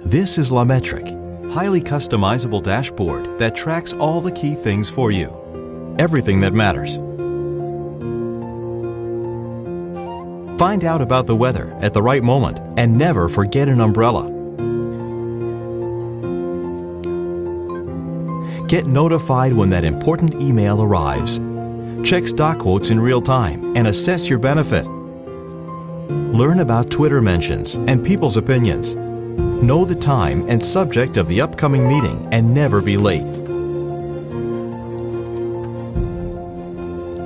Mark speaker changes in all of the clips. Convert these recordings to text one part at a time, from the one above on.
Speaker 1: This is LaMetric, highly customizable dashboard that tracks all the key things for you. Everything that matters. Find out about the weather at the right moment and never forget an umbrella. Get notified when that important email arrives. Check stock quotes in real time and assess your benefit. Learn about Twitter mentions and people's opinions. Know the time and subject of the upcoming meeting and never be late.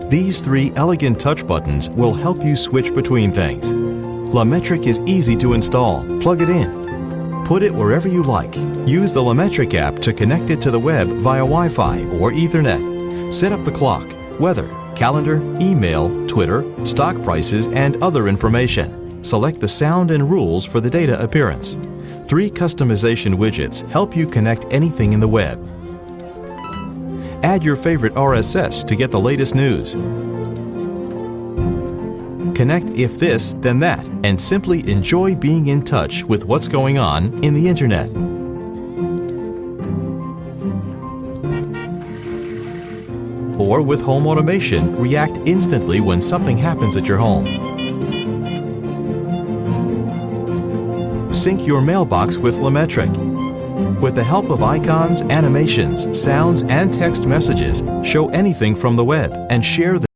Speaker 1: These 3 elegant touch buttons will help you switch between things. LaMetric is easy to install. Plug it in. Put it wherever you like. Use the LaMetric app to connect it to the web via Wi-Fi or Ethernet. Set up the clock, weather, calendar, email, Twitter, stock prices, and other information. Select the sound and rules for the data appearance. 3 customization widgets help you connect anything in the web. Add your favorite RSS to get the latest news. Connect if this, then that, and simply enjoy being in touch with what's going on in the Internet. Or with home automation, react instantly when something happens at your home. Sync your mailbox with LaMetric. With the help of icons, animations, sounds, and text messages, show anything from the web and share the